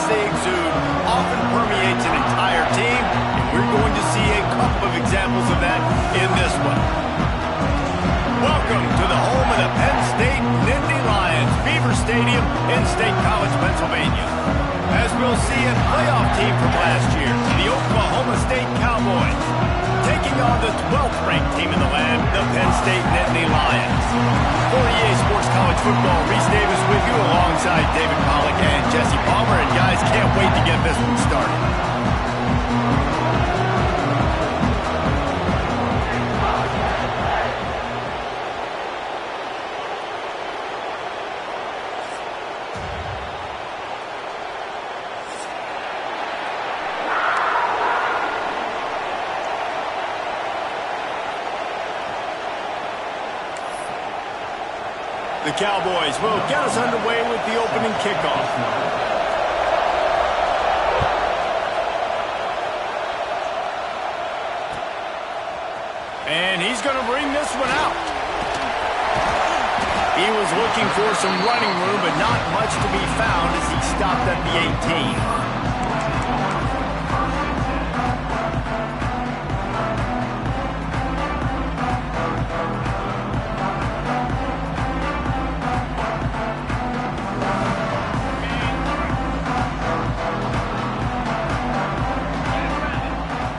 they exude often permeates an entire team, and we're going to see a couple of examples of that in this one. Welcome to the home of the Penn State Nittany Lions, Beaver Stadium in State College, Pennsylvania. As we'll see a playoff team from last year, the Oklahoma State Cowboys, taking on the 12th ranked team in the land, the Penn State Nittany Lions. For EA Sports College Football, Reese Davis with you alongside David Pollack and Jesse Palmer. And guys, can't wait to get this one started. The Cowboys will get us underway with the opening kickoff. And he's going to bring this one out. He was looking for some running room, but not much to be found as he stopped at the 18.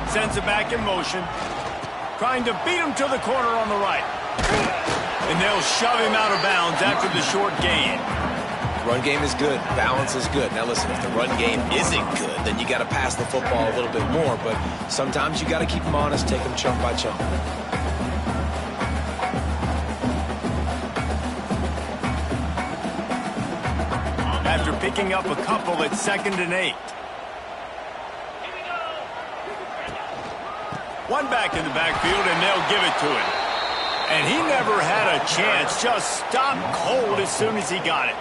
Sends it back in motion, trying to beat him to the corner on the right. And they'll shove him out of bounds after the short gain. Run game is good. Balance is good. Now listen, if the run game isn't good, then you got to pass the football a little bit more. But sometimes you got to keep them honest, take them chunk by chunk. After picking up a couple at 2nd and 8. One back in the backfield, and they'll give it to him. And he never had a chance. Just stopped cold as soon as he got it.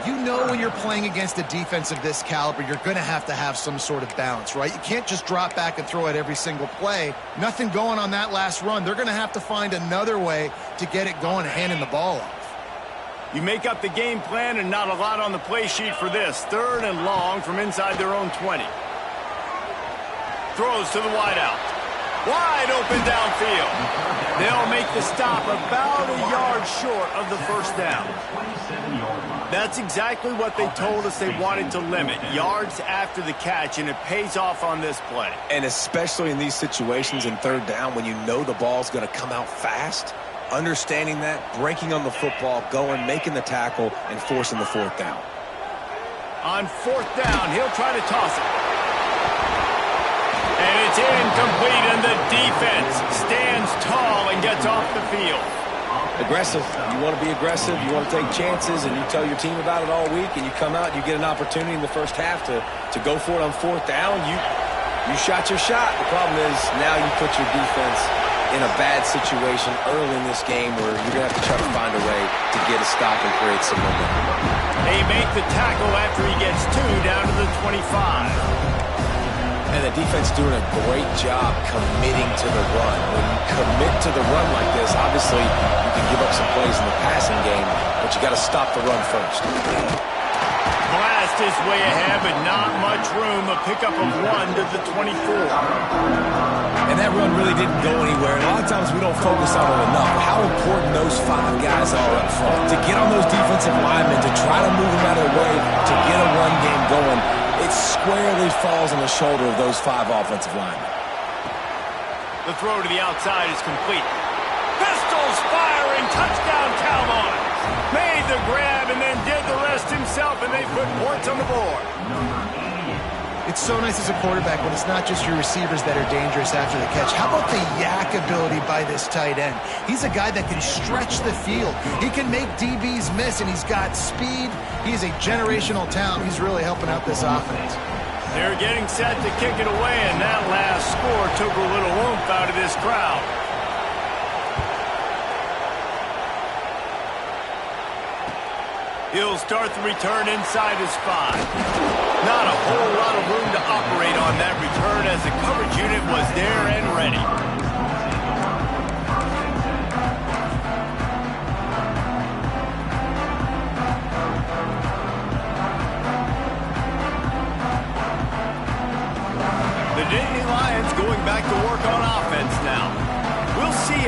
You know when you're playing against a defense of this caliber, you're going to have some sort of balance, right? You can't just drop back and throw it every single play. Nothing going on that last run. They're going to have to find another way to get it going, handing the ball off. You make up the game plan and not a lot on the play sheet for this. 3rd and long from inside their own 20. Throws to the wideout. Wide open downfield. They'll make the stop about a yard short of the first down. That's exactly what they told us they wanted to limit. Yards after the catch, and it pays off on this play. And especially in these situations in 3rd down when you know the ball's going to come out fast, understanding that, breaking on the football, going, making the tackle, and forcing the 4th down. On 4th down, he'll try to toss it. And it's incomplete, and the defense stands tall and gets off the field. Aggressive. You want to be aggressive. You want to take chances, and you tell your team about it all week, and you come out and you get an opportunity in the first half to go for it on 4th down. You shot your shot. The problem is now you put your defense in a bad situation early in this game where you're going to have to try to find a way to get a stop and create some momentum. They make the tackle after he gets 2 down to the 25. And the defense doing a great job committing to the run. When you commit to the run like this, obviously you can give up some plays in the passing game, but you got to stop the run first. Blast is way ahead, but not much room. A pickup of 1 to the 24. And that run really didn't go anywhere. And a lot of times we don't focus on it enough. How important those 5 guys are up front. To get on those defensive linemen, to try to move them out of the way, to get a run game going, it squarely falls on the shoulder of those 5 offensive linemen. The throw to the outside is complete. Pistols firing, touchdown Cowboys. Made the grab and then did the rest himself, and they put points on the board. It's so nice as a quarterback when it's not just your receivers that are dangerous after the catch. How about the yak ability by this tight end? He's a guy that can stretch the field. He can make DBs miss, and he's got speed. He's a generational talent. He's really helping out this offense. They're getting set to kick it away, and that last score took a little oomph out of this crowd. He'll start the return inside his 5. Not a whole lot of room to operate on that return as the coverage unit was there and ready.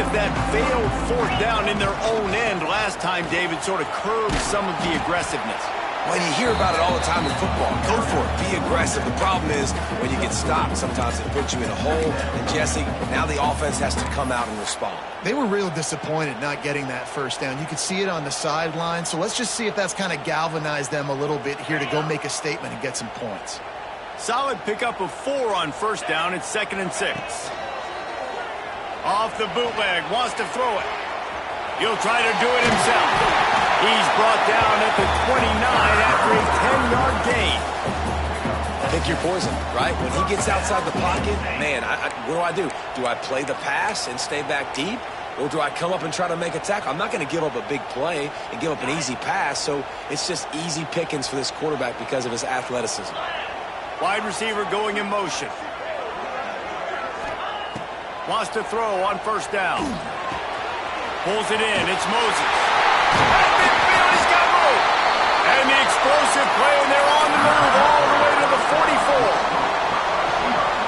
as that failed fourth down in their own end last time, David, sort of curbed some of the aggressiveness. Well, you hear about it all the time in football. Go for it. Be aggressive. The problem is when you get stopped, sometimes it puts you in a hole. And, Jesse, now the offense has to come out and respond. They were real disappointed not getting that first down. You could see it on the sideline. So let's just see if that's kind of galvanized them a little bit here to go make a statement and get some points. Solid pickup of 4 on first down. It's 2nd and 6. Off the bootleg. Wants to throw it. He'll try to do it himself. He's brought down at the 29 after a 10-yard gain. Pick your poison, right? When he gets outside the pocket, man, what do? Do I play the pass and stay back deep? Or do I come up and try to make a tackle? I'm not going to give up a big play and give up an easy pass, so it's just easy pickings for this quarterback because of his athleticism. Wide receiver going in motion. Wants to throw on first down. Pulls it in. It's Moses. At midfield, he's got room. And the explosive play, and they're on the move all the way to the 44.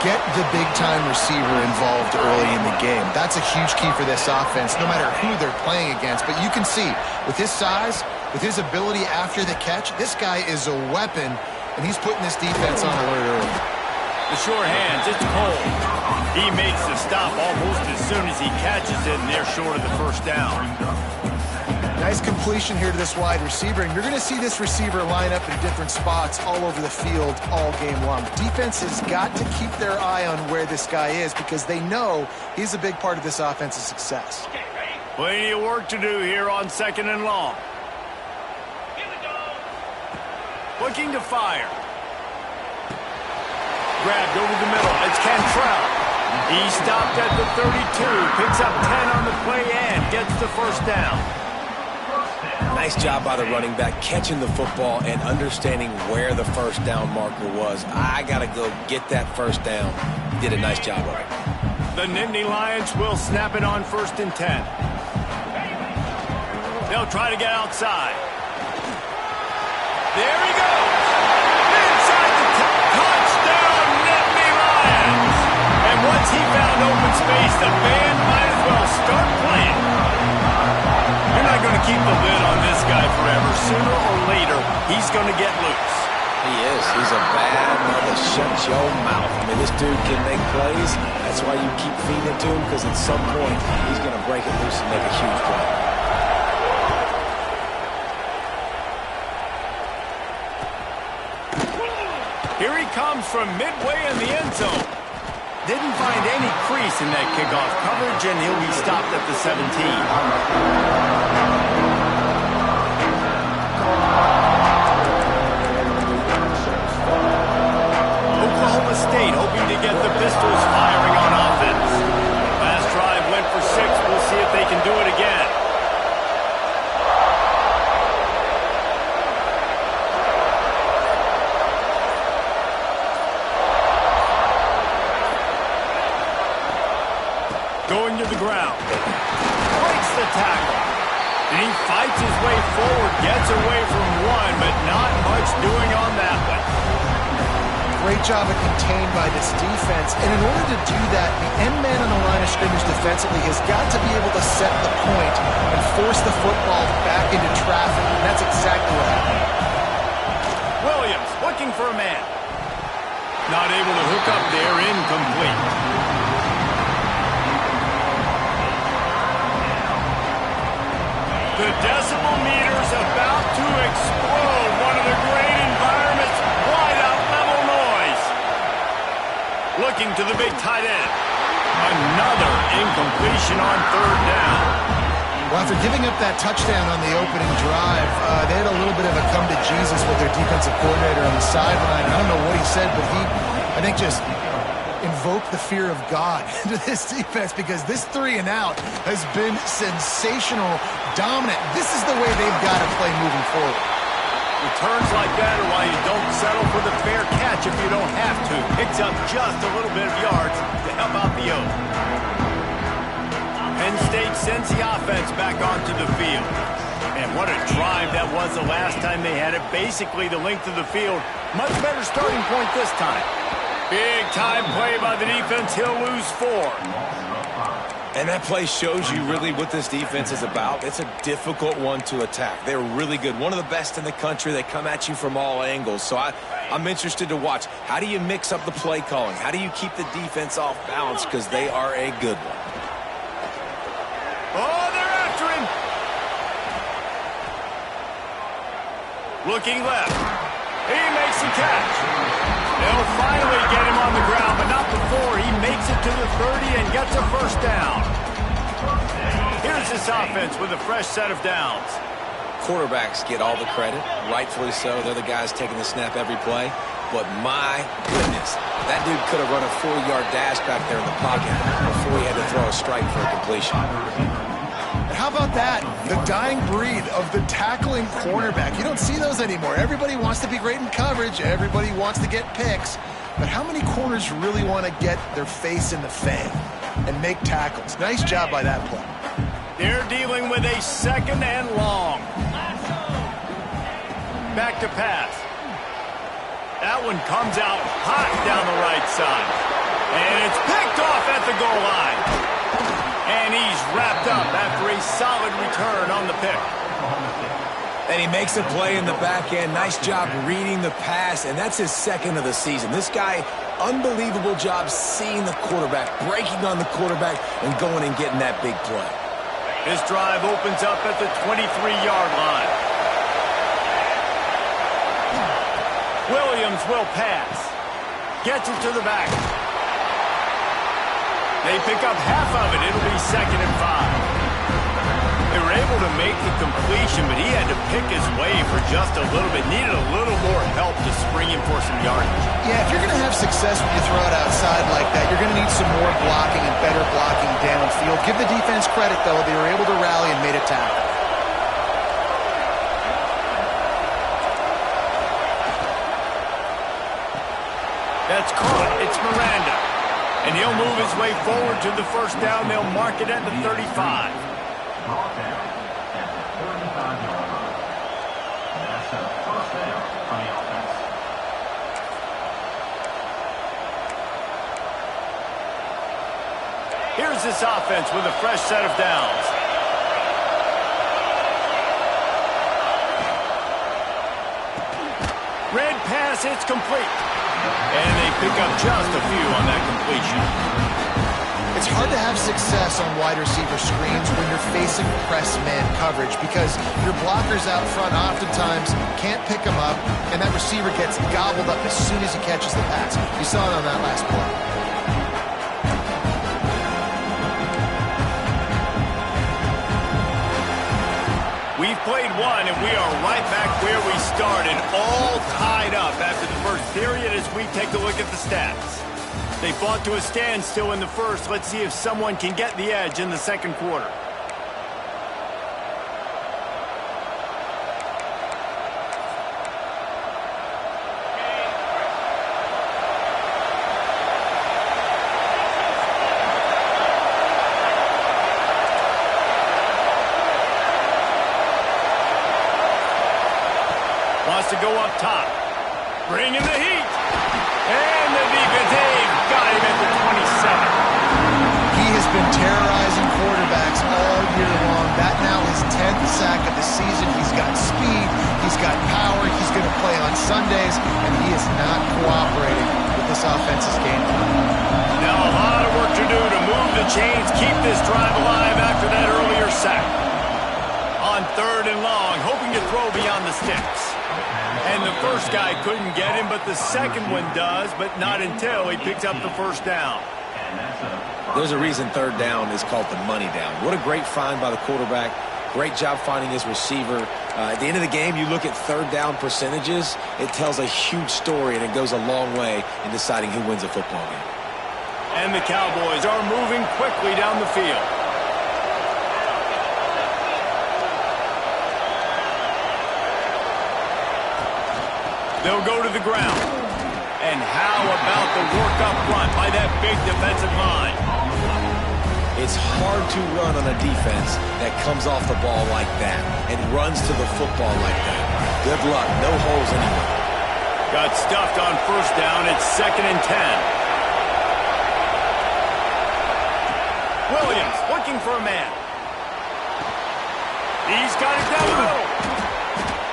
Get the big-time receiver involved early in the game. That's a huge key for this offense, no matter who they're playing against. But you can see, with his size, with his ability after the catch, this guy is a weapon, and he's putting this defense on alert early. The short hands, it's Cole. He makes the stop almost as soon as he catches it, and they're short of the first down. Nice completion here to this wide receiver, and you're going to see this receiver line up in different spots all over the field all game long. Defense has got to keep their eye on where this guy is because they know he's a big part of this offense's success. Plenty of work to do here on 2nd and long. Looking to fire. Grabbed over the middle. It's Cantrell. He stopped at the 32, picks up 10 on the play and gets the first down. Nice job by the running back catching the football and understanding where the first down marker was. I got to go get that first down. He did a nice job of it. The Nittany Lions will snap it on 1st and 10. They'll try to get outside. There he goes. Inside the touchdown, Nittany Lions. And once he found open space, the band might as well start playing. You're not going to keep the lid on this guy forever. Sooner or later, he's going to get loose. He is. He's a bad mother. Shut your mouth. I mean, this dude can make plays. That's why you keep feeding it to him, because at some point, he's going to break it loose and make a huge play. Here he comes from midway in the end zone. Didn't find any crease in that kickoff coverage, and he'll be stopped at the 17. Oklahoma State hoping to get the Pistols firing on offense. Last drive went for 6. We'll see if they can do it again. Going to the ground. Breaks the tackle. And he fights his way forward, gets away from one, but not much doing on that one. Great job of contained by this defense. And in order to do that, the end man on the line of scrimmage defensively has got to be able to set the point and force the football back into traffic. And that's exactly what happened. Williams looking for a man. Not able to hook up there, incomplete. The decibel meter's about to explode. One of the great environments, wide out level noise. Looking to the big tight end. Another incompletion on 3rd down. Well, after giving up that touchdown on the opening drive, they had a little bit of a come to Jesus with their defensive coordinator on the sideline. I don't know what he said, but he, I think, just invoke the fear of God into this defense because this 3 and out has been sensational, dominant. This is the way they've got to play moving forward. Returns like that are why you don't settle for the fair catch if you don't have to. Picks up just a little bit of yards to help out the Oak. Penn State sends the offense back onto the field. And what a drive that was the last time they had it. Basically the length of the field. Much better starting point this time. Big time play by the defense. He'll lose 4. And that play shows you really what this defense is about. It's a difficult one to attack. They're really good. One of the best in the country. They come at you from all angles. So I'm interested to watch. How do you mix up the play calling? How do you keep the defense off balance? Because they are a good one. Oh, they're after him. Looking left. He makes the catch. They'll finally get him on the ground, but not before he makes it to the 30 and gets a first down. Here's this offense with a fresh set of downs. Quarterbacks get all the credit, rightfully so. They're the guys taking the snap every play. But my goodness, that dude could have run a 4-yard dash back there in the pocket before he had to throw a strike for a completion. How about that? The dying breed of the tackling cornerback. You don't see those anymore. Everybody wants to be great in coverage. Everybody wants to get picks. But how many corners really want to get their face in the fan and make tackles? Nice job by that play. They're dealing with a second and long. Back to pass. That one comes out hot down the right side. And it's picked off at the goal line. And he's wrapped up after a solid return on the pick. And he makes a play in the back end. Nice job reading the pass, and that's his second of the season. This guy, unbelievable job seeing the quarterback, breaking on the quarterback, and going and getting that big play. This drive opens up at the 23-yard line. Williams will pass. Gets it to the back. They pick up half of it. It'll be 2nd and 5. They were able to make the completion, but he had to pick his way for just a little bit. Needed a little more help to spring him for some yardage. Yeah, if you're going to have success when you throw it outside like that, you're going to need some more blocking and better blocking downfield. Give the defense credit, though. They were able to rally and made a tackle. That's caught. It's Miranda. And he'll move his way forward to the first down. They'll mark it at the 35. Here's this offense with a fresh set of downs. Red pass, it's complete. And they pick up just a few on that completion. It's hard to have success on wide receiver screens when you're facing press man coverage because your blockers out front oftentimes can't pick them up, and that receiver gets gobbled up as soon as he catches the pass. You saw it on that last play. We've played one, and we are right back where we started, all tied up after the first period as we take a look at the stats. They fought to a standstill in the first. Let's see if someone can get the edge in the second quarter. Wants to go up top. Bring in the heat. And the defense got him at the 27. He has been terrorizing quarterbacks all year long. That now his 10th sack of the season. He's got speed. He's got power. He's going to play on Sundays, and he is not cooperating with this offense's game plan. Now a lot of work to do to move the chains, keep this drive alive after that earlier sack. On 3rd and long, hoping to throw beyond the sticks. And the first guy couldn't get him, but the second one does, but not until he picks up the first down. There's a reason 3rd down is called the money down. What a great find by the quarterback. Great job finding his receiver. At the end of the game, you look at 3rd down percentages. It tells a huge story, and it goes a long way in deciding who wins a football game. And the Cowboys are moving quickly down the field. They'll go to the ground. And how about the work up front by that big defensive line? It's hard to run on a defense that comes off the ball like that and runs to the football like that. Good luck. No holes anywhere. Got stuffed on first down. It's 2nd and 10. Williams looking for a man. He's got it down the middle.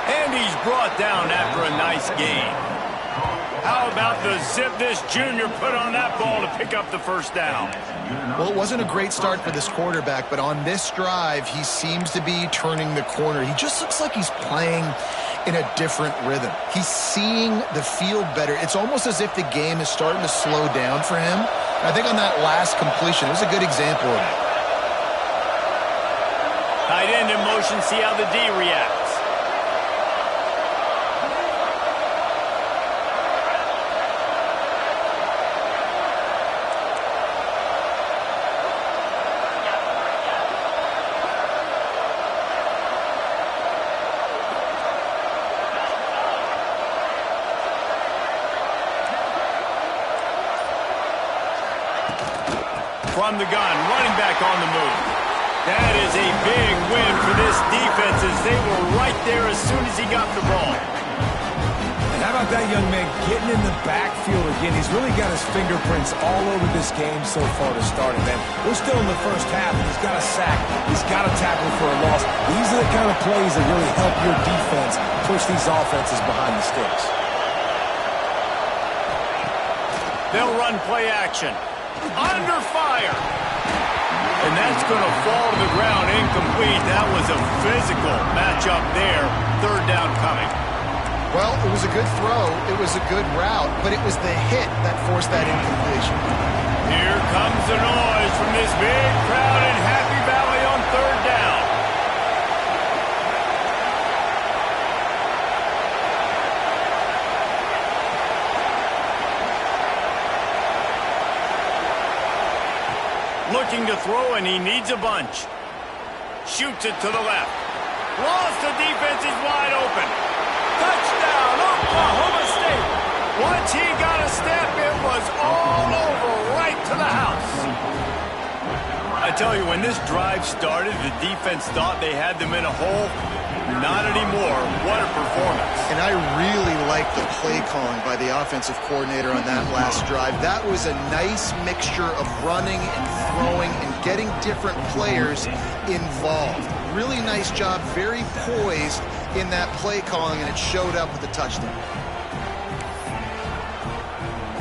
And he's brought down after a nice gain. How about the zip this junior put on that ball to pick up the first down? Well, it wasn't a great start for this quarterback, but on this drive, he seems to be turning the corner. He just looks like he's playing in a different rhythm. He's seeing the field better. It's almost as if the game is starting to slow down for him. I think on that last completion, it was a good example of it. Tight end in motion, see how the D reacts. From the gun, running back on the move. That is a big win for this defense as they were right there as soon as he got the ball. And how about that young man getting in the backfield again? He's really got his fingerprints all over this game so far to start it, man. We're still in the first half, and he's got a sack. He's got a tackle for a loss. These are the kind of plays that really help your defense push these offenses behind the sticks. They'll run play action. Under fire. And that's going to fall to the ground incomplete. That was a physical matchup there. Third down coming. Well, it was a good throw. It was a good route, but it was the hit that forced that incompletion. Here comes the noise from this big crowd in Happy Valley on third down. Looking to throw, and he needs a bunch. Shoots it to the left. Lost, the defense is wide open. Touchdown, Oklahoma State. Once he got a step, it was all over, right to the house. I tell you, when this drive started, the defense thought they had them in a hole. Not anymore. What a performance. And I really like the play calling by the offensive coordinator on that last drive. That was a nice mixture of running and throwing and getting different players involved. Really nice job, very poised in that play calling, and it showed up with the touchdown.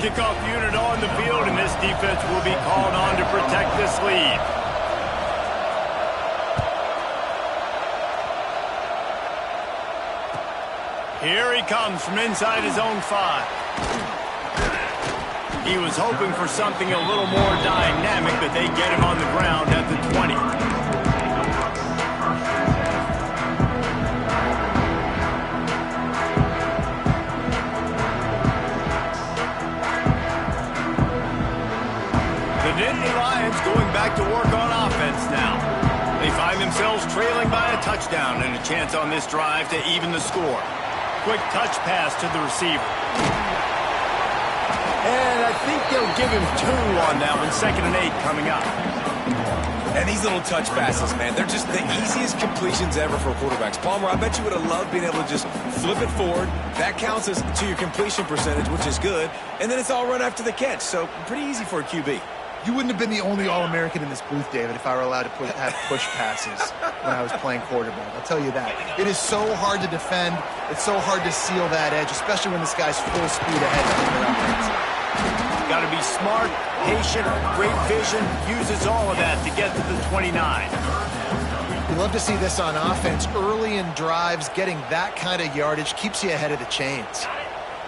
Kickoff unit on the field, and this defense will be called on to protect this lead. Here he comes from inside his own 5. He was hoping for something a little more dynamic, but they get him on the ground at the 20. The Nittany Lions going back to work on offense now. They find themselves trailing by a touchdown and a chance on this drive to even the score. Quick touch pass to the receiver. And I think they'll give him 2 on that one. 2nd and 8 coming up. And these little touch passes, man, they're just the easiest completions ever for quarterbacks. Palmer, I bet you would have loved being able to just flip it forward. That counts as to your completion percentage, which is good. And then it's all run after the catch. So pretty easy for a QB. You wouldn't have been the only All-American in this booth, David, if I were allowed to have push passes when I was playing quarterback. I'll tell you that. It is so hard to defend. It's so hard to seal that edge, especially when this guy's full speed ahead of you. Got to be smart, patient, great vision, uses all of that to get to the 29. You love to see this on offense. Early in drives, getting that kind of yardage keeps you ahead of the chains.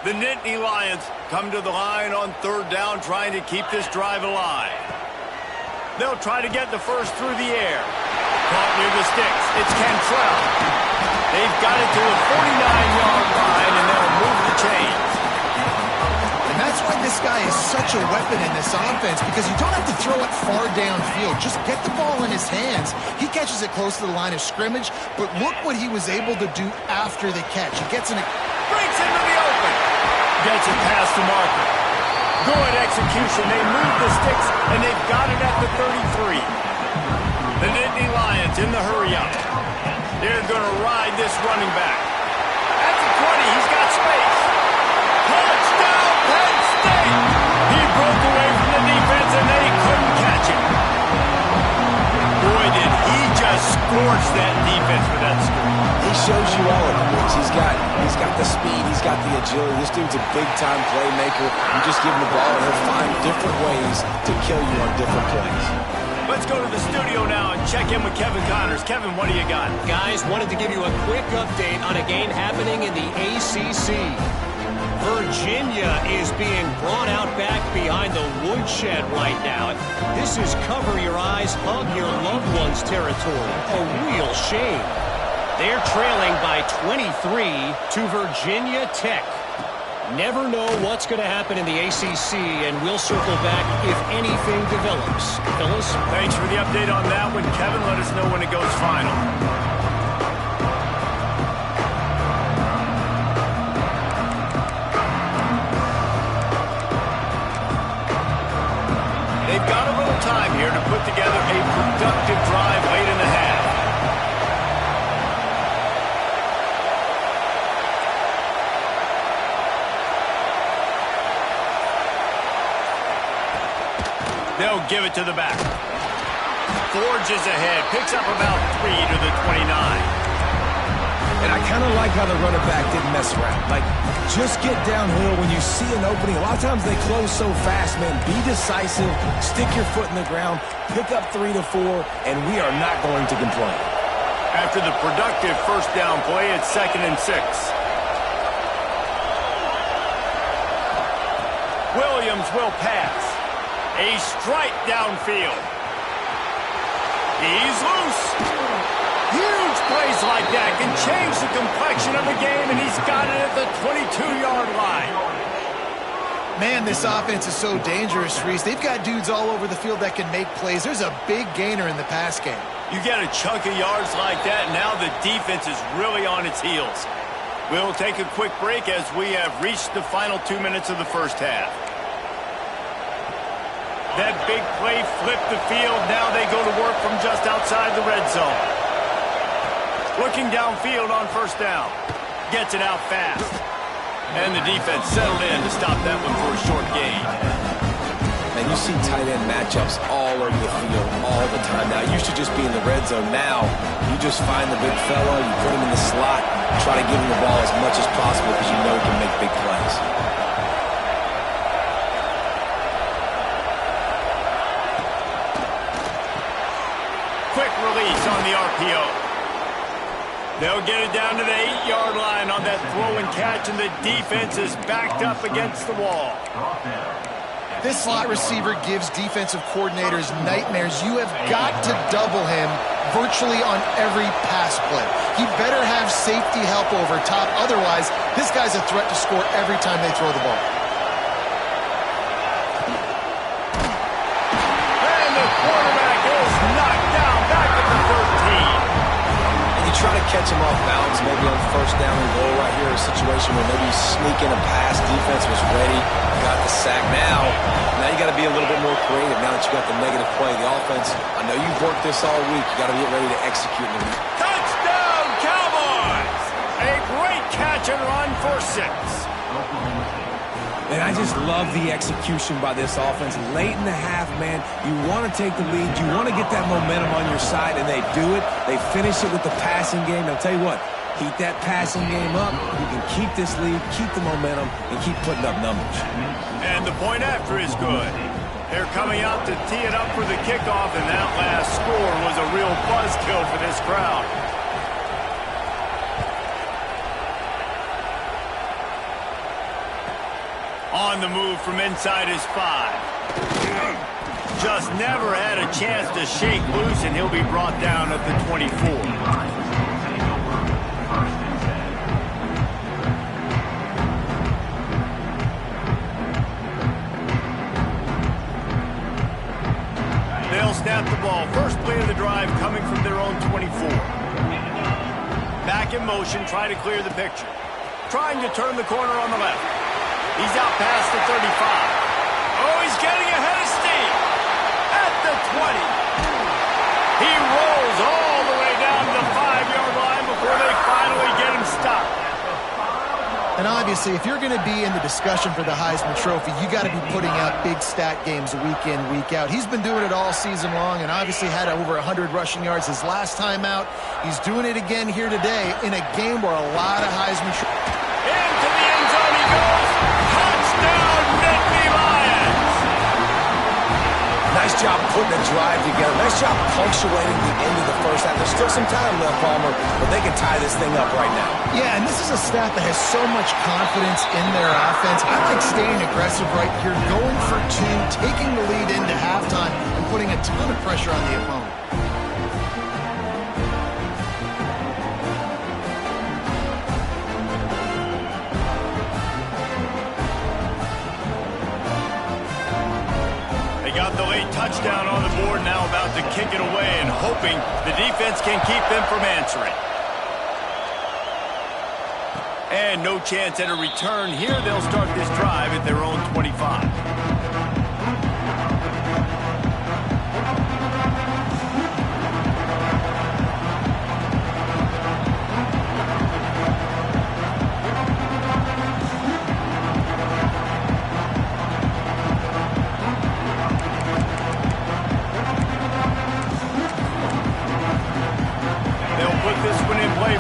The Nittany Lions come to the line on third down, trying to keep this drive alive. They'll try to get the first through the air. Caught near the sticks. It's Cantrell. They've got it to the 49-yard line, and they'll move the chains. And that's why this guy is such a weapon in this offense, because you don't have to throw it far downfield. Just get the ball in his hands. He catches it close to the line of scrimmage, but look what he was able to do after the catch. He gets in a... breaks into the open. Gets it past the marker. Good execution. They move the sticks, and they've got it at the 33. The Nittany Lions in the hurry-up. They're going to ride this running back. At the 20, he's got space. Touchdown, Penn State! He broke away from the defense, and they couldn't catch him. torched that defense with that score. He shows you all of it. He's got the speed. He's got the agility. This dude's a big-time playmaker. You just give him the ball, and he'll find different ways to kill you on different plays. Let's go to the studio now and check in with Kevin Connors. Kevin, what do you got? Guys, wanted to give you a quick update on a game happening in the ACC. Virginia is being brought out back behind the woodshed right now. This is cover your eyes, hug your loved ones territory. A real shame. They're trailing by 23 to Virginia Tech. Never know what's going to happen in the ACC, and we'll circle back if anything develops. Fellas? Thanks for the update on that one, Kevin. Let us know when it goes final. They've got a little time here to put together a productive drive late in the half. They'll give it to the back. Forges ahead. Picks up about 3 to the 29. And I kind of like how the running back didn't mess around. Like, just get downhill when you see an opening. A lot of times they close so fast, man. Be decisive. Stick your foot in the ground. Pick up 3 to 4, and we are not going to complain. After the productive first down play, it's 2nd and 6. Williams will pass. A strike downfield. He's loose. Huge plays like that can change the complexion of the game, and he's got it at the 22-yard line. Man, this offense is so dangerous, Reese. They've got dudes all over the field that can make plays. There's a big gainer in the pass game. You get a chunk of yards like that, now the defense is really on its heels. We'll take a quick break as we have reached the final 2 minutes of the first half. That big play flipped the field. Now they go to work from just outside the red zone. Looking downfield on first down. Gets it out fast. And the defense settled in to stop that one for a short gain. And you see tight end matchups all over the field all the time. Now, it used to just be in the red zone. Now, you just find the big fella, you put him in the slot, try to give him the ball as much as possible because you know he can make big plays. Quick release on the RPO. They'll get it down to the 8-yard line on that throw and catch, and the defense is backed up against the wall. This slot receiver gives defensive coordinators nightmares. You have got to double him virtually on every pass play. He better have safety help over top. Otherwise, this guy's a threat to score every time they throw the ball. And the quarterback is knocked down back at the 13. You try to catch him off balance, maybe on first down and goal right here, a situation where maybe you sneak in a pass, defense was ready, got the sack. Now you got to be a little bit more creative now that you got the negative play. The offense, I know you've worked this all week. You got to get ready to execute in the week. Touchdown, Cowboys! A great catch and run for 6. And I just love the execution by this offense. Late in the half, man, you want to take the lead. You want to get that momentum on your side, and they do it. They finish it with the passing game. I'll tell you what, keep that passing game up. You can keep this lead, keep the momentum, and keep putting up numbers. And the point after is good. They're coming out to tee it up for the kickoff, and that last score was a real buzzkill for this crowd. On the move from inside his 5. Just never had a chance to shake loose, and he'll be brought down at the 24. They'll snap the ball. First play of the drive coming from their own 24. Back in motion, try to clear the picture. Trying to turn the corner on the left. He's out past the 35. Oh, he's getting ahead of steam. At the 20. He rolls all the way down to the 5-yard line before they finally get him stopped. An odd obviously, if you're going to be in the discussion for the Heisman Trophy, you got to be putting out big stat games week in, week out. He's been doing it all season long and obviously had over 100 rushing yards his last time out. He's doing it again here today in a game where a lot of Heisman Trophy. Into the end zone he goes. Touchdown, Nittany Lions. Nice job putting a drive together. Nice job punctuating the end of the first half. There's still some time left, Palmer, but they can tie this thing up right now. Yeah, and this is a staff that has so much confidence in their offense. I like staying aggressive right here, going for two, taking the lead into halftime, and putting a ton of pressure on the opponent. Got the late touchdown on the board, now about to kick it away and hoping the defense can keep them from answering. And no chance at a return here. They'll start this drive at their own 25.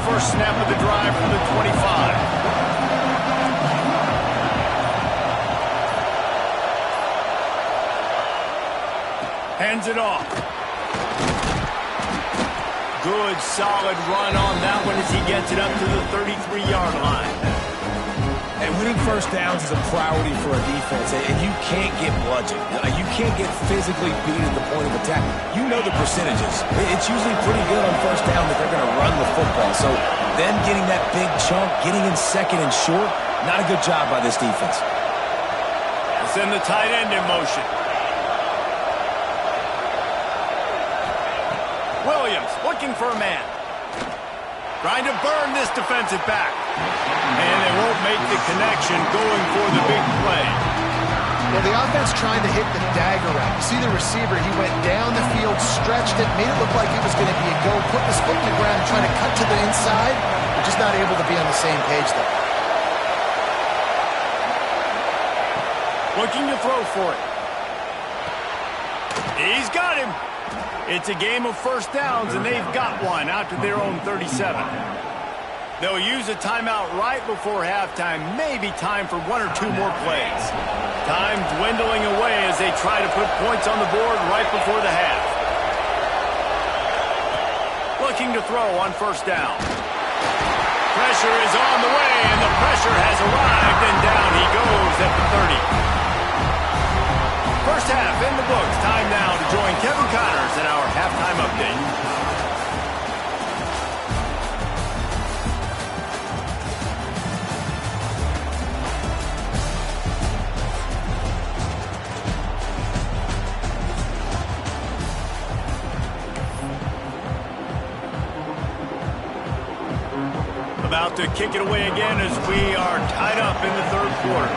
First snap of the drive from the 25. Hands it off. Good, solid run on that one as he gets it up to the 33-yard line. And winning first downs is a priority for a defense, and you can't get bludgeoned. You can't get physically beat at the point of attack. You know the percentages. It's usually pretty good on first down that they're going to run the football. So them getting that big chunk, getting in second and short, not a good job by this defense. We'll send the tight end in motion. Williams looking for a man. Trying to burn this defensive back. And they won't make the connection going for the big play. Well, the offense trying to hit the dagger route. You see the receiver, he went down the field, stretched it, made it look like it was going to be a go, put his foot in the ground and trying to cut to the inside. We're just not able to be on the same page there. Looking to throw for it. He's got him. It's a game of first downs, and they've got one out to their own 37. They'll use a timeout right before halftime. Maybe time for one or two more plays. Time dwindling away as they try to put points on the board right before the half. Looking to throw on first down. Pressure is on the way, and the pressure has arrived, and down he goes at the 30. First half in the books. Time now to join Kevin Connors in our halftime update. About to kick it away again as we are tied up in the third quarter.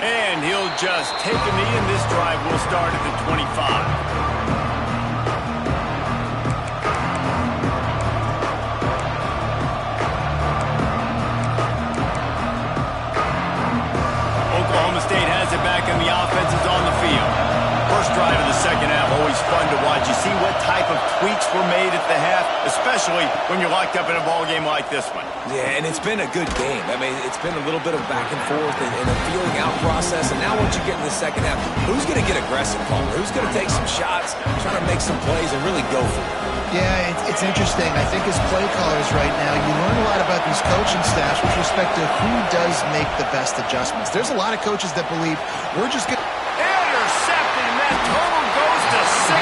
And he'll just take a knee, and this drive will start at the 25. Oklahoma State has it back, and the offense is on the field. First drive of the second half, always fun to watch. You see what type of tweaks were made at the half, especially when you're locked up in a ball game like this one. Yeah, and it's been a good game. I mean, it's been a little bit of back and forth and a feeling out process. And now once you get in the second half, who's going to get aggressive, Palmer? Who's going to take some shots, try to make some plays, and really go for it? Yeah, it's interesting. I think as play callers right now, you learn a lot about these coaching staffs with respect to who does make the best adjustments. There's a lot of coaches that believe we're just going to... Intercepted, and that total goes to 16.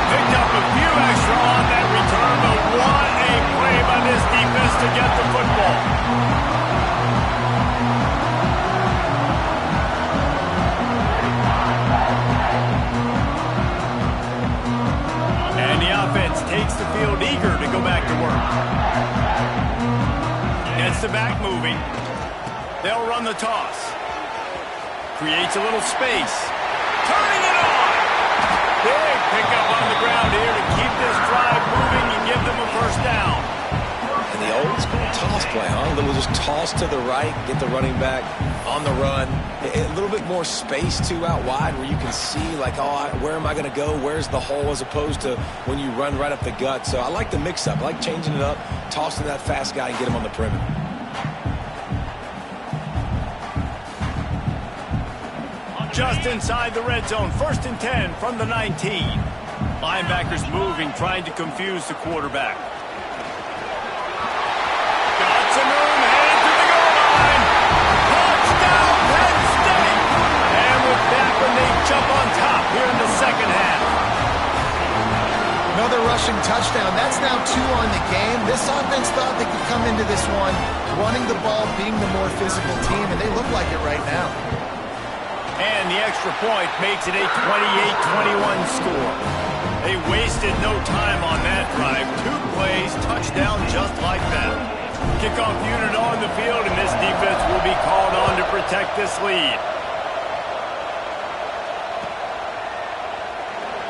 Picked up a few extra on that return, but what a play by this defense to get the football. And the offense takes the field eager to go back to work. Gets the back moving. They'll run the toss. Creates a little space. Turning it on. Big pick up on the ground here to keep this drive moving and give them a first down. And the old school toss play, huh? A little just toss to the right, get the running back on the run. A little bit more space, too, out wide where you can see, like, oh, where am I going to go? Where's the hole? As opposed to when you run right up the gut. So I like the mix-up. I like changing it up, tossing that fast guy and get him on the perimeter. Just inside the red zone, 1st and 10 from the 19. Linebackers moving, trying to confuse the quarterback. Got some room, headed to the goal line. Touchdown, Penn State! And with that one, they jump on top here in the second half. Another rushing touchdown. That's now 2 on the game. This offense thought they could come into this one running the ball, being the more physical team, and they look like it right now. And the extra point makes it a 28-21 score. They wasted no time on that drive. 2 plays, touchdown just like that. Kickoff unit on the field, and this defense will be called on to protect this lead.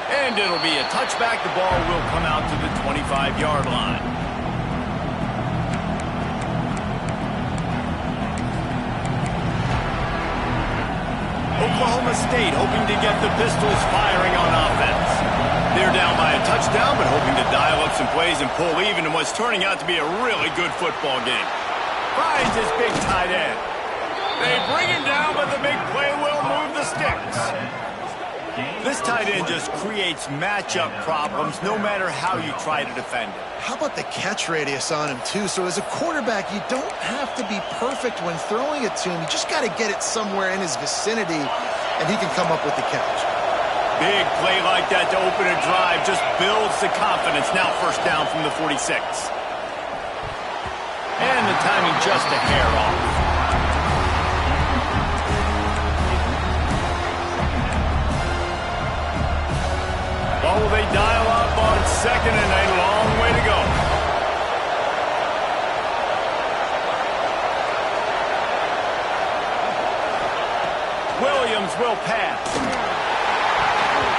And it'll be a touchback. The ball will come out to the 25-yard line. Oklahoma State hoping to get the Pistols firing on offense. They're down by a touchdown, but hoping to dial up some plays and pull even in what's turning out to be a really good football game. Finds his big tight end. They bring him down, but the big play will move the sticks. This tight end just creates matchup problems no matter how you try to defend it. How about the catch radius on him, too? So as a quarterback, you don't have to be perfect when throwing it to him. You just got to get it somewhere in his vicinity, and he can come up with the catch. Big play like that to open a drive just builds the confidence. Now 1st down from the 46. And the timing just a hair off. Oh, they dial up on 2nd and a long way to go. Williams will pass.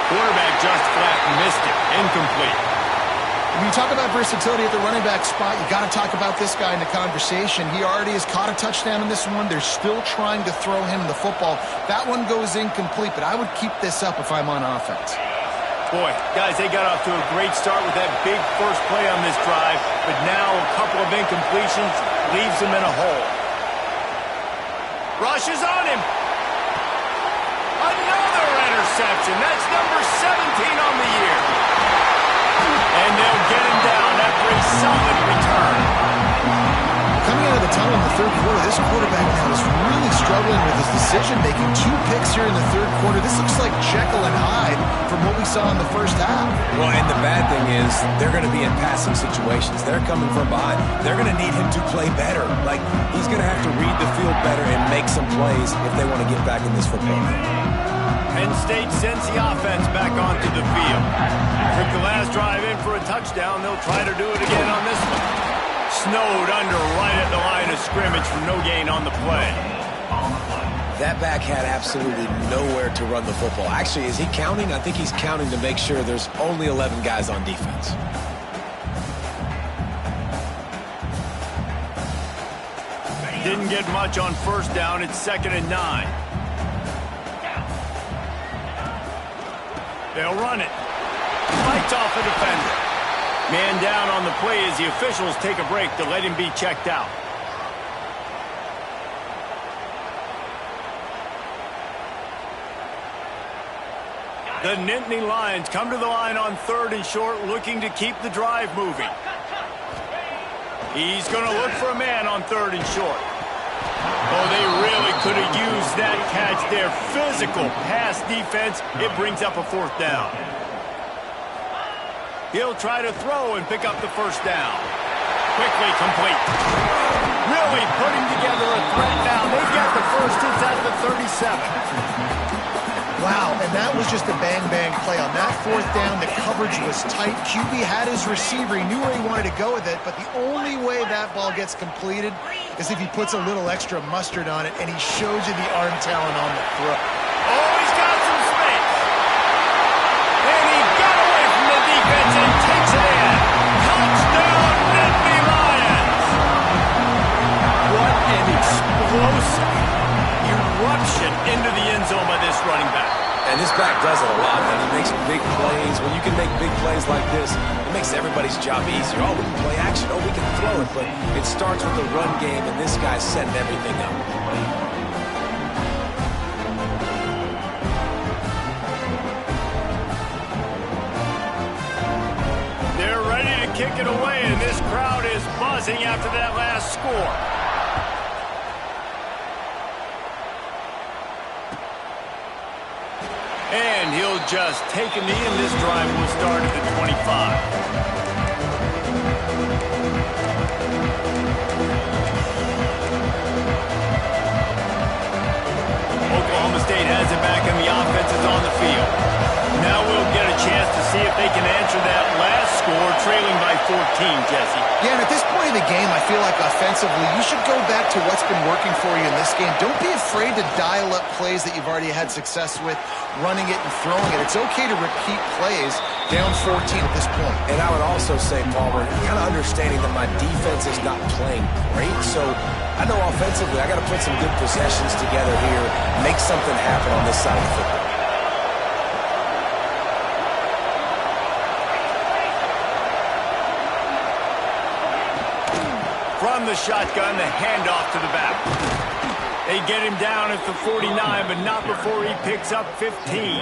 Quarterback just flat missed it. Incomplete. When you talk about versatility at the running back spot, you got to talk about this guy in the conversation. He already has caught a touchdown in this one. They're still trying to throw him the football. That one goes incomplete, but I would keep this up if I'm on offense. Boy, guys, they got off to a great start with that big first play on this drive, but now a couple of incompletions leaves them in a hole. Rushes on him. Another interception. That's number 17 on the year. And they'll get him down after a solid return. Coming out of the tunnel in the 3rd quarter, this quarterback now is really struggling with his decision-making. 2 picks here in the 3rd quarter. This looks like Jekyll and Hyde from what we saw in the 1st half. Well, and the bad thing is they're going to be in passing situations. They're coming from behind. They're going to need him to play better. Like, he's going to have to read the field better and make some plays if they want to get back in this football game. Penn State sends the offense back onto the field. Took the last drive in for a touchdown. They'll try to do it again on this one. Snowed under right at the line of scrimmage for no gain on the play. That back had absolutely nowhere to run the football. Actually, is he counting? I think he's counting to make sure there's only 11 guys on defense. Didn't get much on 1st down. It's 2nd and 9. They'll run it. Fights off a defender. Man down on the play as the officials take a break to let him be checked out. The Nittany Lions come to the line on 3rd and short, looking to keep the drive moving. He's going to look for a man on 3rd and short. Oh, they really could have used that catch there. Physical pass defense. It brings up a 4th down. He'll try to throw and pick up the 1st down. Quickly complete. Really putting together a threat now. They've got the 1st. It's at the 37. Wow, and that was just a bang-bang play. On that 4th down, the coverage was tight. QB had his receiver. He knew where he wanted to go with it, but the only way that ball gets completed is if he puts a little extra mustard on it, and he shows you the arm talent on the throw. Oh, he's got some space. And he got makes everybody's job easier. Oh, we can play action. Oh, we can throw it. But it starts with the run game, and this guy's setting everything up. They're ready to kick it away, and this crowd is buzzing after that last score. And he'll just take a knee, and this drive will start at the 25. Oklahoma State has it back, and the offense is on the field. Now we'll get a chance to see if they can answer that last score, trailing by 14, Jesse. Yeah, and at this point in the game, I feel like offensively, you should go back to what's been working for you in this game. Don't be afraid to dial up plays that you've already had success with, running it and throwing it. It's okay to repeat plays down 14 at this point. And I would also say, Palmer, kind of understanding that my defense is not playing great, so I know offensively I got to put some good possessions together here, make something happen on this side of the football. From the shotgun, the handoff to the back. They get him down at the 49, but not before he picks up 15.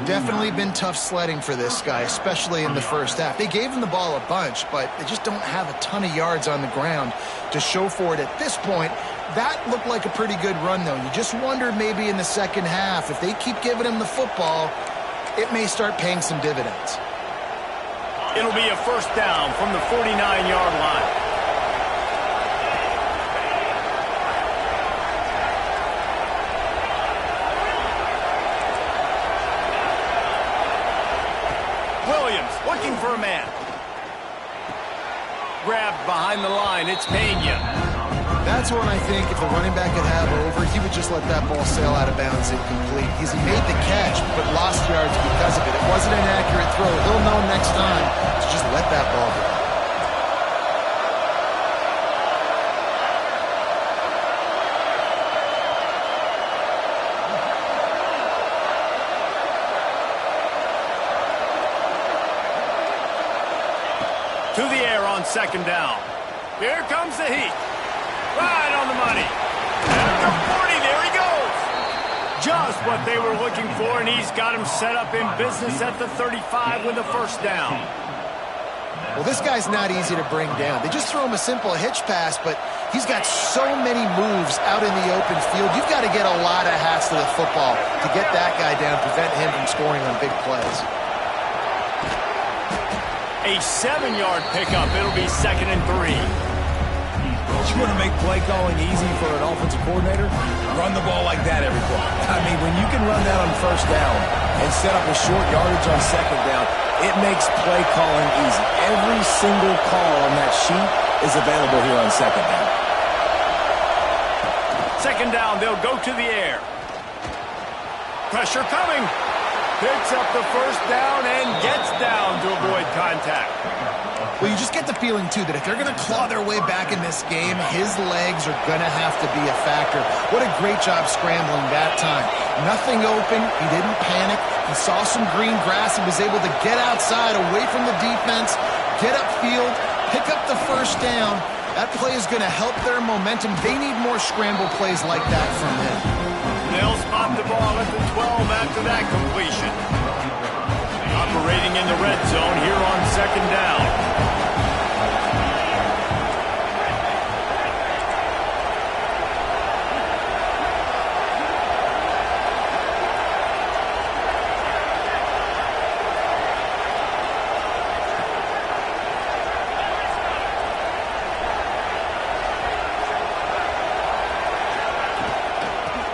Definitely been tough sledding for this guy, especially in the first half. They gave him the ball a bunch, but they just don't have a ton of yards on the ground to show for it at this point. That looked like a pretty good run, though. You just wonder maybe in the second half, if they keep giving him the football, it may start paying some dividends. It'll be a first down from the 49-yard line. Looking for a man. Grabbed behind the line. It's Pena. That's one I think if the running back could have over, he would just let that ball sail out of bounds incomplete. He made the catch, but lost yards because of it. It wasn't an accurate throw. He'll know next time to just let that ball go. To the air on second down. Here comes the heat. Right on the money. At the 40, there he goes. Just what they were looking for, and he's got him set up in business at the 35 with a first down. Well, this guy's not easy to bring down. They just throw him a simple hitch pass, but he's got so many moves out in the open field. You've got to get a lot of hats to the football to get that guy down, prevent him from scoring on big plays. A 7-yard pickup. It'll be 2nd and 3. You want to make play calling easy for an offensive coordinator? Run the ball like that every play. I mean, when you can run that on first down and set up a short yardage on second down, it makes play calling easy. Every single call on that sheet is available here on second down. Second down, they'll go to the air. Pressure coming. Picks up the first down and gets down to avoid contact. Well, you just get the feeling, too, that if they're going to claw their way back in this game, his legs are going to have to be a factor. What a great job scrambling that time. Nothing open. He didn't panic. He saw some green grass and was able to get outside, away from the defense, get upfield, pick up the first down. That play is going to help their momentum. They need more scramble plays like that from him. They'll spot the ball at the 12 after that completion. Operating in the red zone here on second down.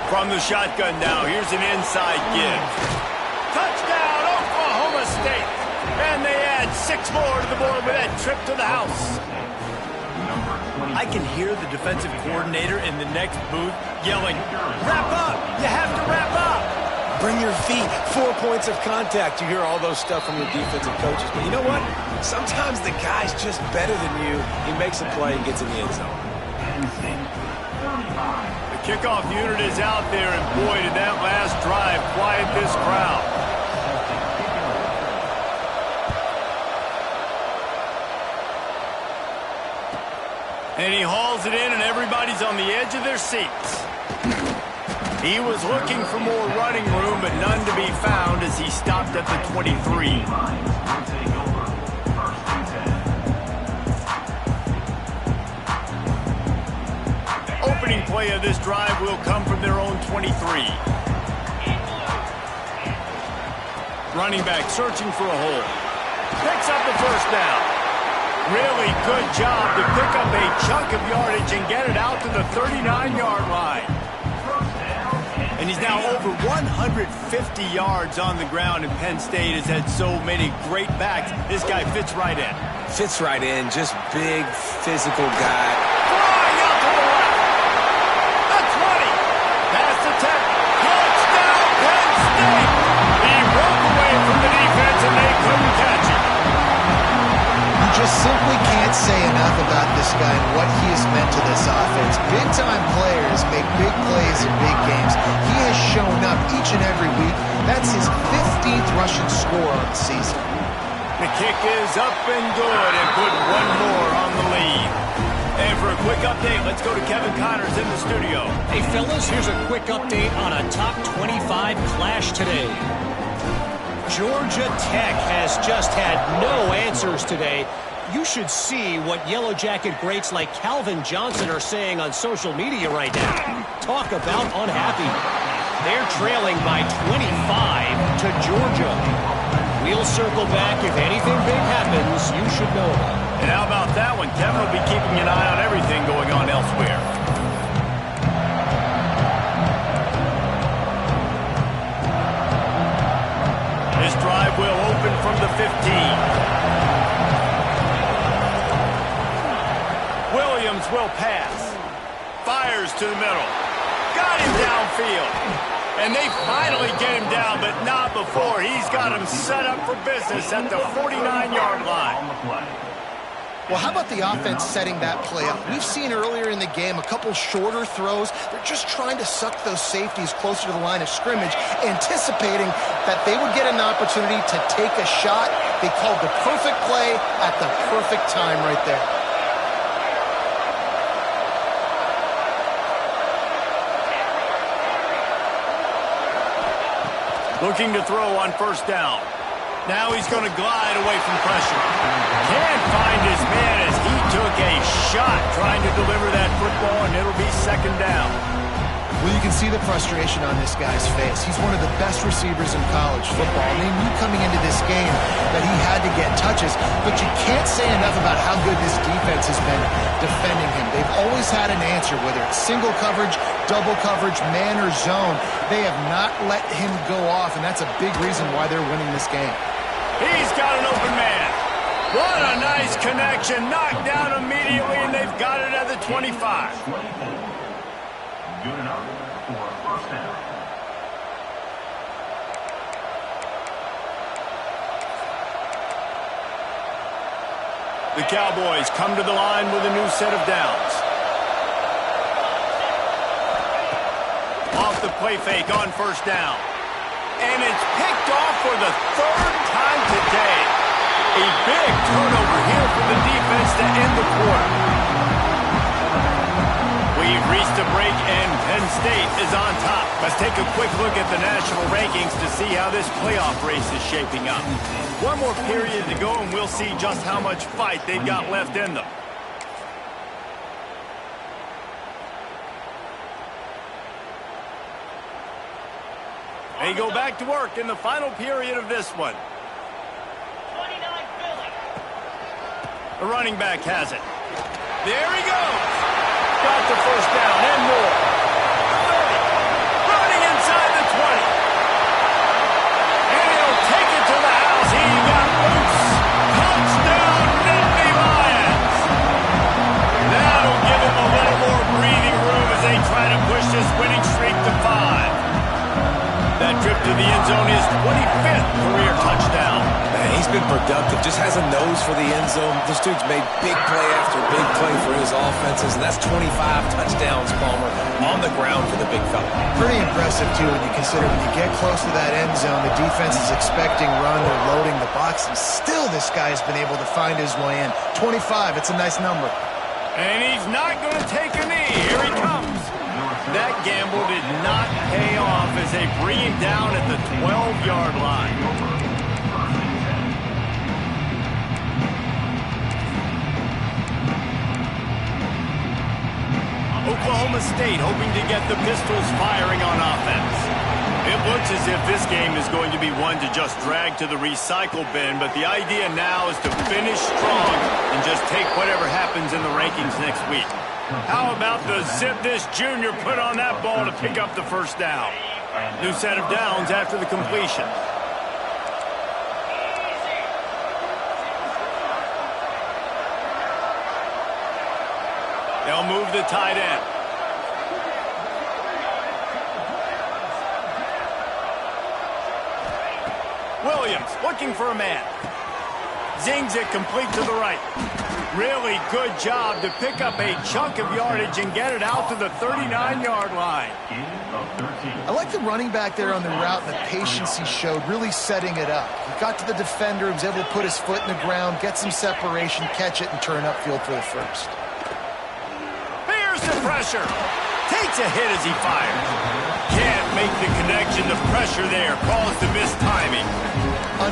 From the shotgun now, here's an inside give. Touchdown, Oklahoma State. And they add 6 more to the board with that trip to the house. I can hear the defensive coordinator in the next booth yelling, "Wrap up! You have to wrap up!" Bring your feet. 4 points of contact. You hear all those stuff from your defensive coaches. But you know what? Sometimes the guy's just better than you. He makes a play and gets in the end zone. The kickoff unit is out there, and boy, did that last drive quiet this crowd. And he hauls it in, and everybody's on the edge of their seats. He was looking for more running room, but none to be found as he stopped at the 23. Opening play of this drive will come from their own 23. Running back searching for a hole. Picks up the first down. Really good job to pick up a chunk of yardage and get it out to the 39-yard line. And he's now over 150 yards on the ground, and Penn State has had so many great backs. This guy fits right in. Fits right in, just big, physical guy. Flying out to the left. The 20. Past the 10. Touchdown, Penn State. He broke away from the defense, and they couldn't catch him. You just simply can't say enough about this guy and what he has meant to this offense. Big-time players make big plays in big games. He has shown up each and every week. That's his 15th rushing score on the season. The kick is up and good, and put one more on the lead. And for a quick update, let's go to Kevin Connors in the studio. Hey, fellas, here's a quick update on a top 25 clash today. Georgia Tech has just had no answers today. You should see what Yellow Jacket greats like Calvin Johnson are saying on social media right now. Talk about unhappy. They're trailing by 25 to Georgia. We'll circle back. If anything big happens, you should know about it. And how about that one? Kevin will be keeping an eye on everything going on elsewhere. This drive will open from the 15. Williams will pass. Fires to the middle. Got him downfield. And they finally get him down, but not before. He's got him set up for business at the 49-yard line. Well, how about the offense setting that play up? We've seen earlier in the game a couple shorter throws. They're just trying to suck those safeties closer to the line of scrimmage, anticipating that they would get an opportunity to take a shot. They called the perfect play at the perfect time right there. Looking to throw on first down. Now he's going to glide away from pressure. Can't find his man as he took a shot trying to deliver that football, and it'll be second down. Well, you can see the frustration on this guy's face. He's one of the best receivers in college football. I mean, you coming into this game that he had to get touches, but you can't say enough about how good this defense has been defending him. They've always had an answer, whether it's single coverage, double coverage, man or zone. They have not let him go off, and that's a big reason why they're winning this game. He's got an open man. What a nice connection. Knocked down immediately, and they've got it at the 25. Good enough for a first down. The Cowboys come to the line with a new set of downs. Off the play fake on first down. And it's picked off for the third time today. A big turnover here for the defense to end the quarter. We've reached a break, and Penn State is on top. Let's take a quick look at the national rankings to see how this playoff race is shaping up. One more period to go, and we'll see just how much fight they've got left in them. They go back to work in the final period of this one. The running back has it. There he goes. Got the first down and more. 30. Running inside the 20. And he'll take it to the house. He got loose. Touchdown, Nittany Lions. That'll give him a little more breathing room as they try to push this winning streak to 5. That trip to the end zone is 25th career touchdown. Man, he's been productive. Just has a nose for the end zone. This dude's made big play after big play for his offenses, and that's 25 touchdowns, Palmer, on the ground for the big fella. Pretty Impressive, too, when you consider when you get close to that end zone, the defense is expecting run, they're loading the box, and still this guy has been able to find his way in. 25, it's a nice number. And he's not going to take a knee. Here he comes. That gamble did not pay off as they bring him down at the 12-yard line. Oklahoma State hoping to get the Pistols firing on offense. It looks as if this game is going to be one to just drag to the recycle bin, but the idea now is to finish strong and just take whatever happens in the rankings next week. How about the zip this junior put on that ball to pick up the first down? New set of downs after the completion. They'll move the tight end. Williams looking for a man. Zings it complete to the right. Really good job to pick up a chunk of yardage and get it out to the 39-yard line. I like the running back there on the route and the patience he showed, really setting it up. He got to the defender, he was able to put his foot in the ground, get some separation, catch it, and turn upfield for the first. Here's the pressure. Takes a hit as he fires. Can't make the connection. The pressure there caused the missed timing.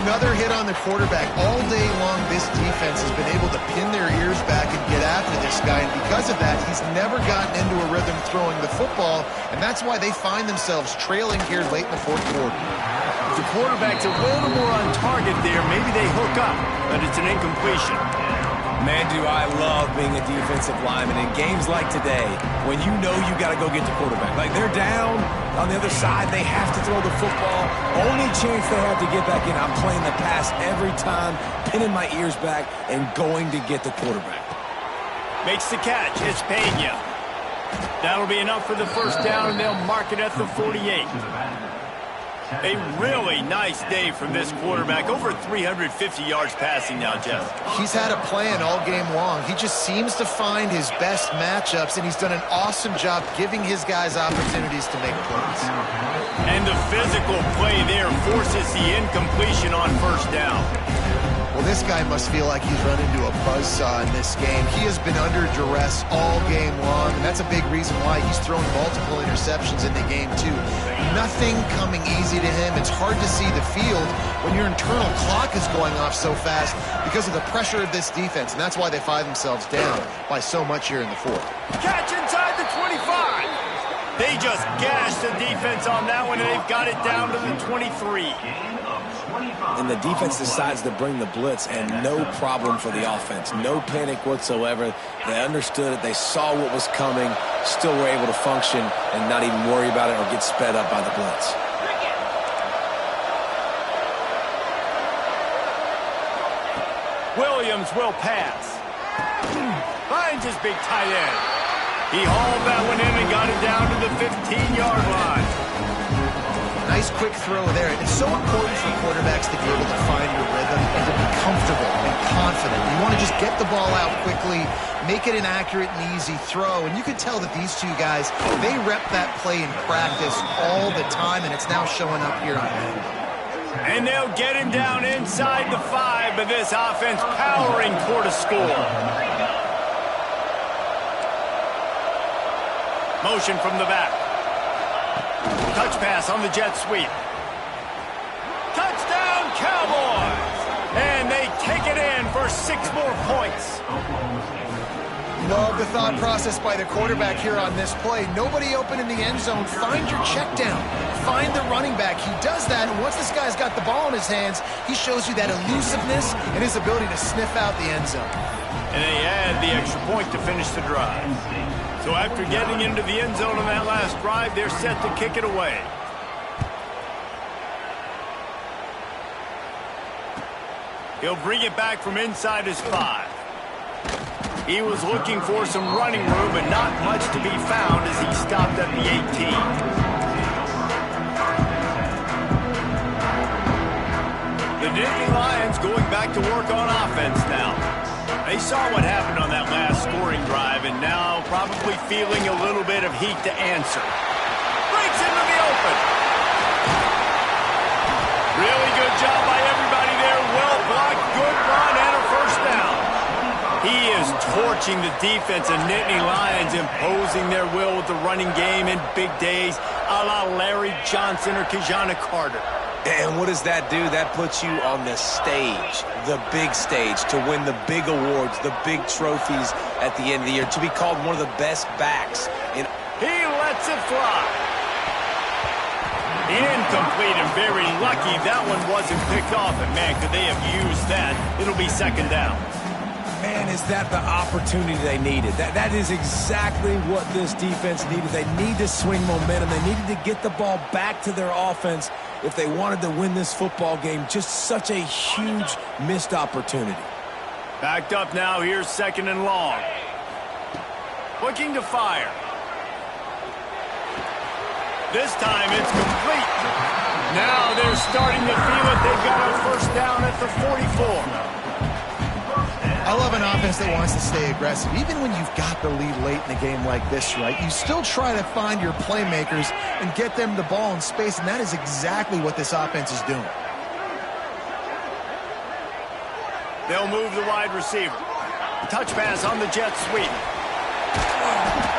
Another hit on the quarterback. All day long, this defense has been able to pin their ears back and get after this guy, and because of that, he's never gotten into a rhythm throwing the football, and that's why they find themselves trailing here late in the fourth quarter. If the quarterback's a little more on target there, maybe they hook up, but it's an incompletion. Man, do I love being a defensive lineman in games like today when you know you got to go get the quarterback. Like, they're down on the other side. They have to throw the football. Only chance they have to get back in. I'm playing the pass every time, pinning my ears back, and going to get the quarterback. Makes the catch. It's Pena. That'll be enough for the first down, and they'll mark it at the 48. A really nice day from this quarterback. Over 350 yards passing now, Jeff. He's had a plan all game long. He just seems to find his best matchups, and he's done an awesome job giving his guys opportunities to make plays. And the physical play there forces the incompletion on first down. Well, this guy must feel like he's run into a buzzsaw in this game. He has been under duress all game long, and that's a big reason why he's thrown multiple interceptions in the game, too. Nothing coming easy to him. It's hard to see the field when your internal clock is going off so fast because of the pressure of this defense, and that's why they find themselves down by so much here in the fourth. Catch inside the 25. They just gashed the defense on that one, and they've got it down to the 23. And the defense decides to bring the blitz, and no problem for the offense. No panic whatsoever. They understood it. They saw what was coming, still were able to function and not even worry about it or get sped up by the blitz. Williams will pass. Finds his big tight end. He hauled that one in and got it down to the 15-yard line. Nice quick throw there. It's so important for quarterbacks to be able to find your rhythm and to be comfortable and confident. You want to just get the ball out quickly, make it an accurate and easy throw. And you can tell that these two guys, they rep that play in practice all the time, and it's now showing up here on end. And they'll get him down inside the 5, but this offense powering toward a score. Motion from the back. Touch pass on the jet sweep. Touchdown, Cowboys! And they take it in for 6 more points. Love the thought process by the quarterback here on this play. Nobody open in the end zone. Find your check down. Find the running back. He does that, and once this guy's got the ball in his hands, he shows you that elusiveness and his ability to sniff out the end zone. And they add the extra point to finish the drive. So after getting into the end zone on that last drive, they're set to kick it away. He'll bring it back from inside his 5. He was looking for some running room, but not much to be found as he stopped at the 18. The Nittany Lions going back to work on offense now. They saw what happened on that last scoring drive, and now probably feeling a little bit of heat to answer. Breaks into the open. Really good job by everybody there. Well blocked, good run, and a first down. He is torching the defense of Nittany Lions, imposing their will with the running game in big days, a la Larry Johnson or Kijana Carter. And what does that do? That puts you on the stage, the big stage, to win the big awards, the big trophies at the end of the year, to be called one of the best backs in. He lets it fly. Incomplete, and very lucky that one wasn't picked off. And man, could they have used that? It'll be second down. Man, is that the opportunity they needed? That is exactly what this defense needed. They need to swing momentum. They needed to get the ball back to their offense if they wanted to win this football game. Just such a huge missed opportunity. Backed up now. Here's second and long. Looking to fire. This time it's complete. Now they're starting to feel it. They've got a first down at the 44. I love an offense that wants to stay aggressive. Even when you've got the lead late in the game like this, right, you still try to find your playmakers and get them the ball in space, and that is exactly what this offense is doing. They'll move the wide receiver. Touch pass on the jet sweep.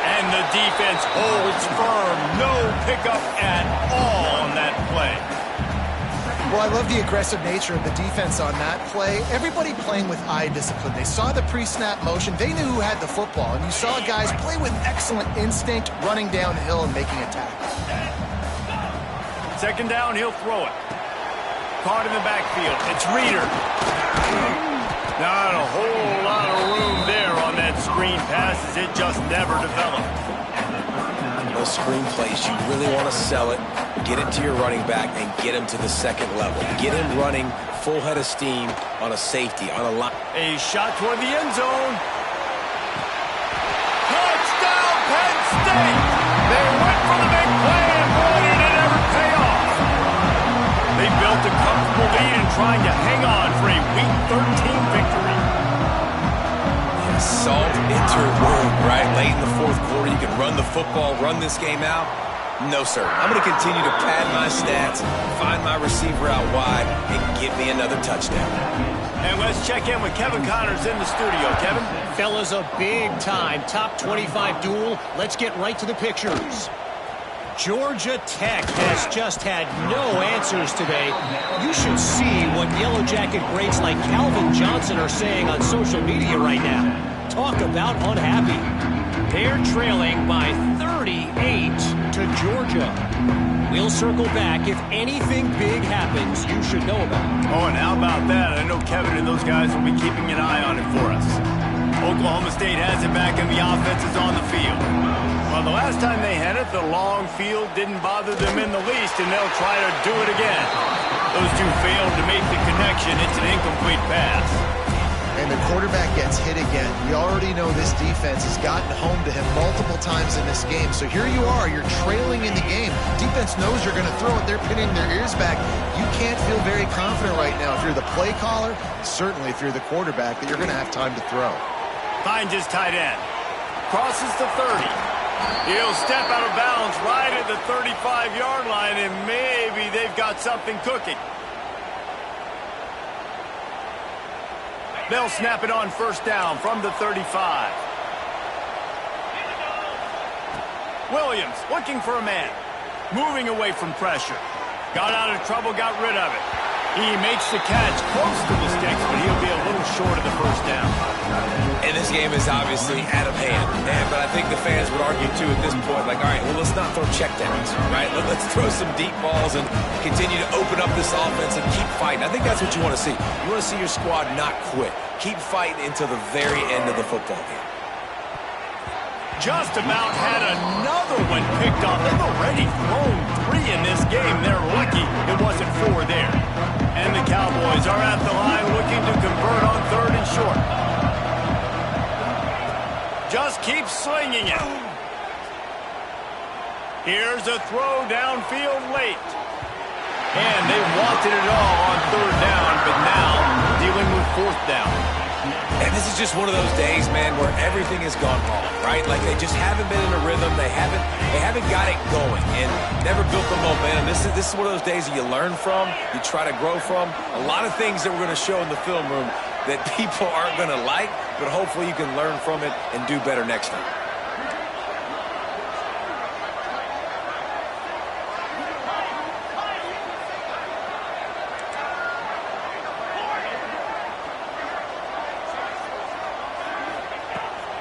And the defense holds firm. No pickup at all on that play. Well, I love the aggressive nature of the defense on that play. Everybody playing with eye discipline. They saw the pre-snap motion. They knew who had the football. And you saw guys play with excellent instinct, running downhill and making a tackle. Second down, he'll throw it. Caught in the backfield. It's Reeder. Not a whole lot of room there on that screen pass, as it just never developed. Those screen plays, you really want to sell it, get it to your running back, and get him to the second level. Get him running full head of steam on a safety, on a line. A shot toward the end zone. Touchdown, Penn State! They went for the big play, and boy, did it ever pay off. They built a comfortable lead and trying to hang on for a Week 13 victory. Salt into your wound, right? Late in the fourth quarter, you can run the football, run this game out. No, sir. I'm going to continue to pad my stats, find my receiver out wide, and give me another touchdown. And let's check in with Kevin Connors in the studio. Kevin? Fellas, a big-time top 25 duel. Let's get right to the pictures. Georgia Tech has just had no answers today. You should see what Yellow Jacket greats like Calvin Johnson are saying on social media right now. Talk about unhappy. They're trailing by 38 to Georgia. We'll circle back. If anything big happens, you should know about it. Oh, and how about that? I know Kevin and those guys will be keeping an eye on it for us. Oklahoma State has it back and the offense is on the field. Well, the last time they had it, the long field didn't bother them in the least, and they'll try to do it again. Those two failed to make the connection. It's an incomplete pass. And the quarterback gets hit again. We already know this defense has gotten home to him multiple times in this game. So here you are, you're trailing in the game. Defense knows you're going to throw it. They're pinning their ears back. You can't feel very confident right now if you're the play caller, certainly if you're the quarterback, that you're going to have time to throw. Finds his tight end. Crosses the 30. He'll step out of bounds right at the 35-yard line, and maybe they've got something cooking. They'll snap it on first down from the 35. Williams looking for a man. Moving away from pressure. Got out of trouble, got rid of it. He makes the catch close to the sticks, but he'll be a little short of the first down. And this game is obviously out of hand. But I think the fans would argue, too, at this point, like, all right, well, let's not throw checkdowns, right? Let's throw some deep balls and continue to open up this offense and keep fighting. I think that's what you want to see. You want to see your squad not quit. Keep fighting until the very end of the football game. Just about had another one picked off. They've already thrown 3 in this game. They're lucky it wasn't 4 there. And the Cowboys are at the line looking to convert on 3rd and short. Just keep slinging it. Here's a throw downfield late. And they wanted it all on 3rd down, but now dealing with 4th down. And this is just one of those days, man, where everything has gone wrong, right? Like they just haven't been in a rhythm. They haven't got it going and never built the momentum. This is one of those days that you learn from, you try to grow from. A lot of things that we're going to show in the film room that people aren't going to like, but hopefully you can learn from it and do better next time.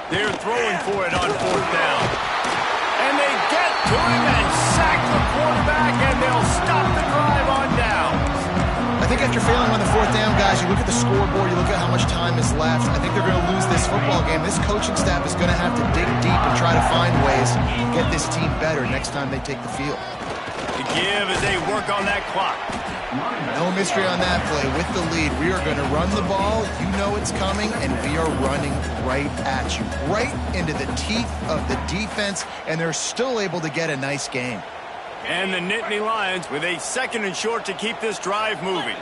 They're throwing for it on 4th down. And they get to him and sack the quarterback, and they'll stop the drive on down. I think after failing on the 4th down, guys, you look at the scoreboard, you look at how much time is left. I think they're going to lose this football game. This coaching staff is going to have to dig deep and try to find ways to get this team better next time they take the field. To give as they work on that clock. No mystery on that play. With the lead, we are going to run the ball. You know it's coming, and we are running right at you, right into the teeth of the defense, and they're still able to get a nice game. And the Nittany Lions with a 2nd and short to keep this drive moving.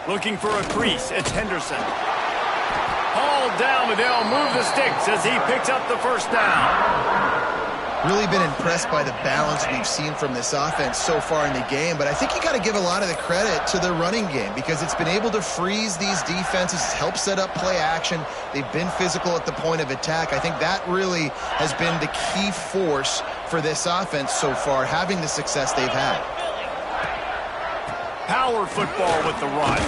Looking for a crease. It's Henderson. Hauled down, but they'll move the sticks as he picks up the 1st down. Really been impressed by the balance we've seen from this offense so far in the game, but I think you got to give a lot of the credit to the running game because it's been able to freeze these defenses, help set up play action. They've been physical at the point of attack. I think that really has been the key force for this offense so far, having the success they've had. Power football with the run.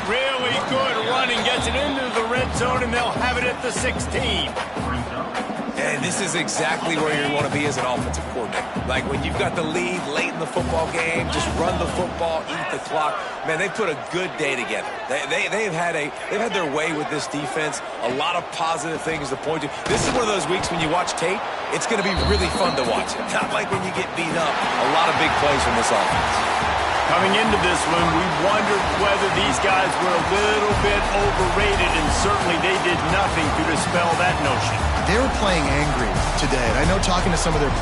Really good running, gets it into the red zone, and they'll have it at the 16. And this is exactly where you want to be as an offensive coordinator. Like when you've got the lead late in the football game, just run the football, eat the clock. Man, they put a good day together. They've had their way with this defense. A lot of positive things to point to. This is one of those weeks when you watch tape, it's going to be really fun to watch. Not like when you get beat up. A lot of big plays from this offense. Coming into this one, we wondered whether these guys were a little bit overrated, and certainly they did nothing to dispel that notion. They were playing angry today, and I know talking to some of their